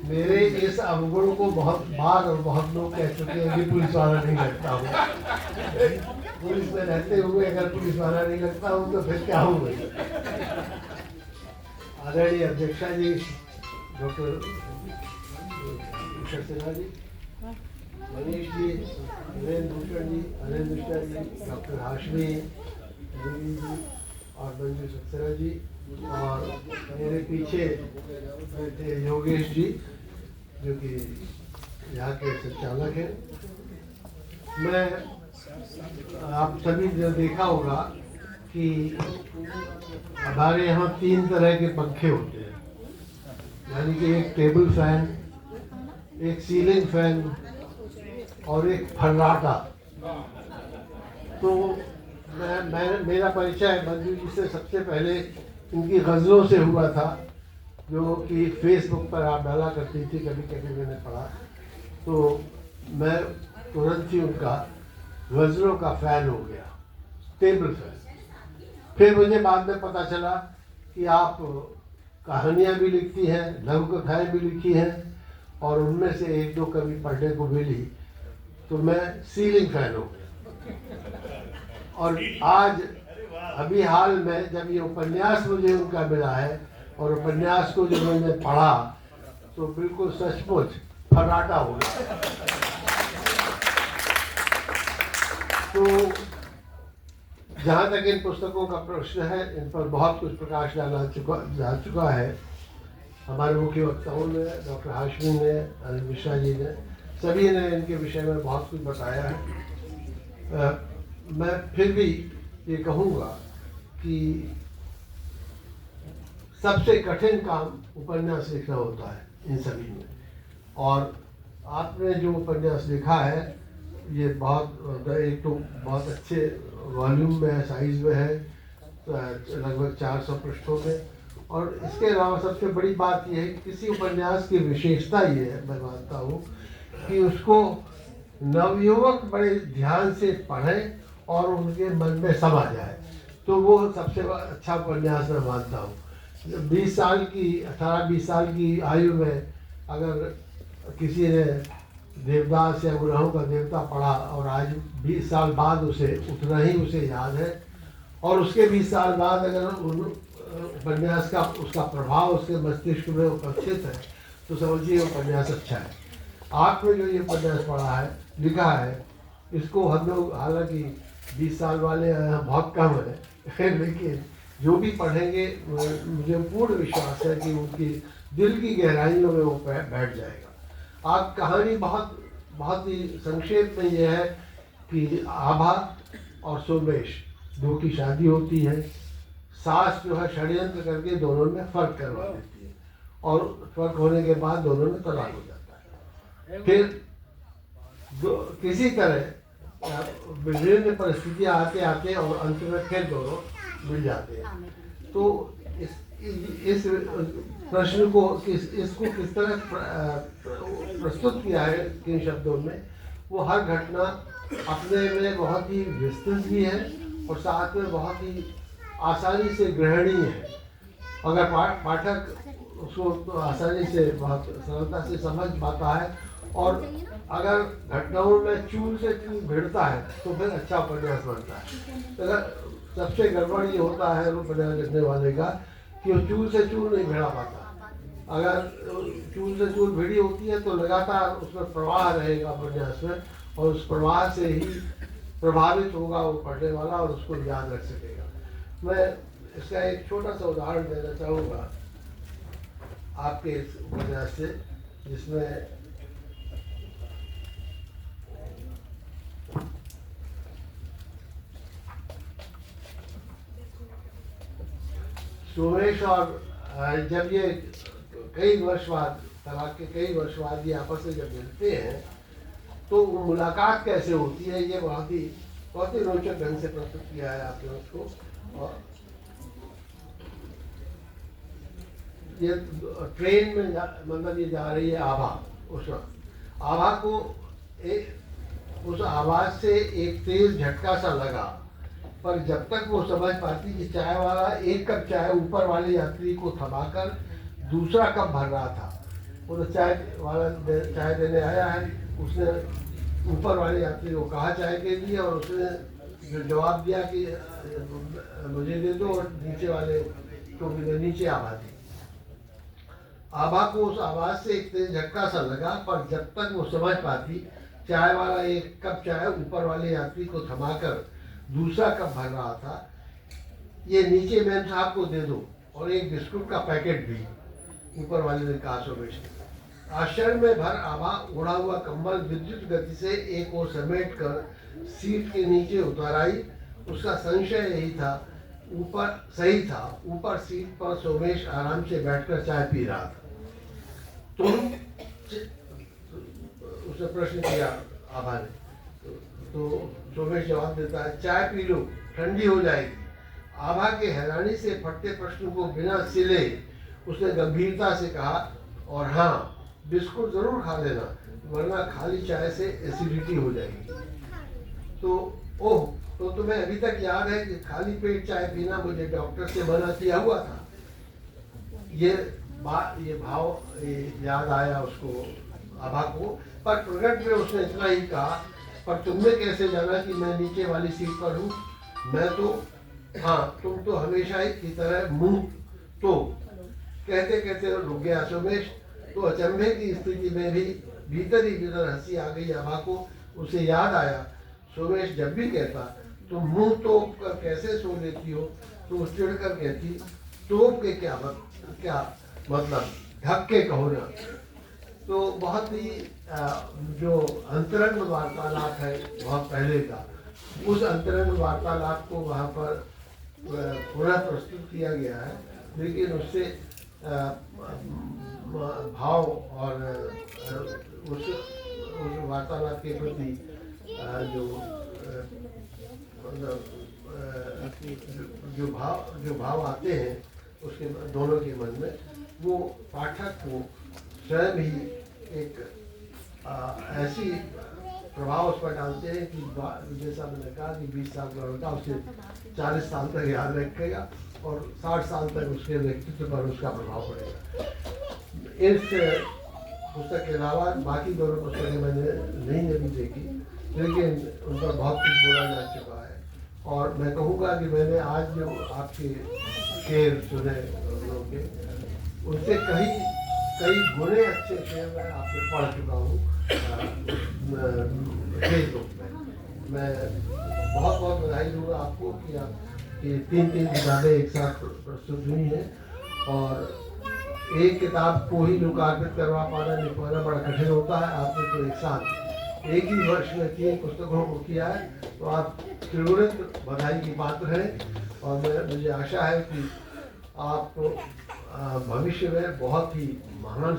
मेरे इस अवगुण को बहुत बार और बहुत लोग कह चुके हैं कि पुलिस वाला नहीं लगता हूँ। पुलिस में रहते हुए अगर पुलिस वाला नहीं लगता हूँ तो फिर क्या हूँ भाई। आदरणीय अध्यक्षा जी, डॉक्टर उषा सिन्हा जी, मनीष जी, वीरेंद्र भूषण जी, अनिल मिश्रा जी, डॉक्टर हाशमी जी और मंजू सक्सेना जी, और मेरे पीछे बैठे योगेश जी जो कि यहाँ के संचालक हैं। मैं आप सभी ने देखा होगा कि हमारे यहाँ 3 तरह के पंखे होते हैं, यानी कि एक टेबल फैन, एक सीलिंग फैन और एक फर्राटा। तो मेरा परिचय मंजू जी से सबसे पहले इनकी गज़लों से हुआ था, जो कि फेसबुक पर आप डाला करती थी, कभी कभी मैंने पढ़ा, तो मैं तुरंत ही उनका गज़लों का फ़ैन हो गया, टेबल फैन। फिर मुझे बाद में पता चला कि आप कहानियाँ भी लिखती हैं, लघु कथाएँ भी लिखी हैं, और उनमें से 1-2 कभी पढ़ने को मिली, तो मैं सीलिंग फैन हो गया। और आज अभी हाल में जब ये उपन्यास मुझे उनका मिला है और उपन्यास को जब मैंने पढ़ा तो बिल्कुल सचमुच फर्राटा हो गया। तो जहाँ तक इन पुस्तकों का प्रश्न है, इन पर बहुत कुछ प्रकाश जा चुका है। हमारे मुख्य वक्ताओं ने, डॉक्टर हाशमी ने, अनिल मिश्रा जी ने, सभी ने इनके विषय में बहुत कुछ बताया है। मैं फिर भी ये कहूँगा कि सबसे कठिन काम उपन्यास लिखना होता है इन सभी में, और आपने जो उपन्यास लिखा है ये एक तो बहुत अच्छे वॉल्यूम में, साइज में है, लगभग 400 पृष्ठों में। और इसके अलावा सबसे बड़ी बात यह है कि किसी उपन्यास की विशेषता ये है, मैं मानता हूँ, कि उसको नवयुवक बड़े ध्यान से पढ़ें और उनके मन में समा जाए, तो वो सबसे अच्छा उपन्यास मैं मानता हूँ। 20 साल की 18-20 साल की आयु में अगर किसी ने देवदास या गुनाहों का देवता पढ़ा और आज 20 साल बाद उसे उतना ही उसे याद है, और उसके 20 साल बाद अगर उपन्यास का उसका प्रभाव उसके मस्तिष्क में उपस्थित है, तो समझिए उपन्यास अच्छा है। आपने जो ये उपन्यास पढ़ा है, लिखा है, इसको हम लोग, हालांकि 20 साल वाले बहुत कम है, लेकिन जो भी पढ़ेंगे मुझे पूर्ण विश्वास है कि उनकी दिल की गहराइयों में वो बैठ जाएगा। आप कहानी बहुत ही संक्षेप में ये है कि आभा और सोमेश 2 की शादी होती है। सास जो है षड्यंत्र करके दोनों में फ़र्क करवा देती है, और फ़र्क होने के बाद दोनों में तलाक हो जाता है। फिर किसी तरह विभिन्न परिस्थितियाँ आते आते और अंत में फिर दोनों मिल जाते हैं। तो इस प्रश्न को इसको किस तरह प्रस्तुत किया है किन शब्दों में, वो हर घटना अपने में बहुत ही विस्तृत भी है और साथ में बहुत ही आसानी से ग्रहणीय है। अगर पाठक उसको तो आसानी से, बहुत सरलता से समझ पाता है, और अगर घटनाओं में चूल से चूल भिड़ता है तो फिर अच्छा उपन्यास बनता है। अगर सबसे गड़बड़ ये होता है उपन्यास लिखने वाले का कि वो चूल से चूल नहीं भिड़ा पाता। अगर चूल से चूल भिड़ी होती है तो लगातार उसमें प्रवाह रहेगा उपन्यास में, और उस प्रवाह से ही प्रभावित होगा वो पढ़ने वाला और उसको याद रख सकेगा। मैं इसका एक छोटा सा उदाहरण देना चाहूँगा आपके इस उपन्यास से, जिसमें सोमेश और जब ये कई वर्ष बाद, तलाक के कई वर्ष बाद ये आपस में जब मिलते हैं तो मुलाकात कैसे होती है, ये बहुत ही रोचक ढंग से प्रस्तुत किया है आपने उसको। और ये ट्रेन में मतलब ये जा रही है आभा, उस वक्त आभा को उस आवाज़ से एक तेज झटका सा लगा, पर जब तक वो समझ पाती कि चाय वाला 1 कप चाय ऊपर वाले यात्री को थमाकर दूसरा कप भर रहा था, वो तो चाय वाला चाय देने आया है, उसने ऊपर वाले यात्री को कहा चाय के लिए, और उसने जो जवाब दिया कि मुझे दे दो, और नीचे वाले को भी नीचे आभा दी। आभा को उस आवाज से एक तेज झटका सा लगा, पर जब तक वो समझ पाती, चाय वाला एक कप चाय ऊपर वाले यात्री को थमाकर दूसरा कप भर रहा था। ये नीचे मैम साहब को दे दो, और एक बिस्कुट का पैकेट भी, ऊपर वाले ने कहा सोमेश ने। आश्चर्य में भर आभा उड़ा हुआ कंबल विद्युत गति से एक ओर समेट कर सीट के नीचे उतर आई। उसका संशय यही था, ऊपर सीट पर सोमेश आराम से बैठकर चाय पी रहा था। तो उसने प्रश्न किया आभा ने, तो सोमेश जवाब देता है, चाय पी लो, ठंडी हो जाएगी। आभा के हैरानी से फटते प्रश्न को बिना सिले उसने गंभीरता से कहा, और हाँ, बिस्कुट जरूर खा लेना, वरना खाली चाय से एसिडिटी हो जाएगी। तो ओह, तो तुम्हें अभी तक याद है कि खाली पेट चाय पीना मुझे डॉक्टर से मना किया हुआ था। ये भाव याद आया उसको, आभा को, पर प्रकट में उसने इतना ही कहा, पर तुमने कैसे जाना कि मैं नीचे वाली सीट पर हूँ? मैं तो, हाँ, तुम तो हमेशा ही की तरह मुंह तो कहते कहते रुक गया सोमेश। तो अचंभे की स्थिति में भी भीतर ही भीतर हंसी आ गई आभा को। उसे याद आया, सोमेश जब भी कहता तुम मुंह तोप कर कैसे सो लेती हो, तुम चिढ़ कर कहती तोप के क्या मतलब, ढक के कहो ना। तो बहुत ही जो अंतरंग वार्तालाप है बहुत पहले का, उस अंतरंग वार्तालाप को वहाँ पर पुनः प्रस्तुत किया गया है, लेकिन उससे भाव और उस वार्तालाप के प्रति जो भाव आते हैं उसके दोनों के मन में, वो पाठक को स्वयं ही एक ऐसी प्रभाव उस पर डालते हैं कि जैसा मैंने कहा कि 20 साल का लड़का उसे 40 साल तक याद रखेगा, और 60 साल तक उसके व्यक्तित्व पर उसका प्रभाव पड़ेगा। इस पुस्तक के अलावा बाकी दोनों पुस्तकें मैंने नहीं अभी देखी, लेकिन उन पर बहुत कुछ बोला जा चुका है। और मैं कहूँगा कि मैंने आज जो आपके शेर सुने लोगों के, उनसे कई गुणे अच्छे शेर मैं आपसे पढ़ चुका हूँ फेसबुक में। मैं बहुत बहुत बधाई दूँगा आपको कि आपकी 3 किताबें एक साथ प्रस्तुत हुई हैं, और एक किताब को ही लोकार्पित करवा पाना बड़ा कठिन होता है। आपने तो एक साथ एक ही वर्ष में 3 पुस्तकों को किया है, तो आप त्रिगुणित बधाई की पात्र हैं। और मुझे आशा है कि आप भविष्य में बहुत ही महान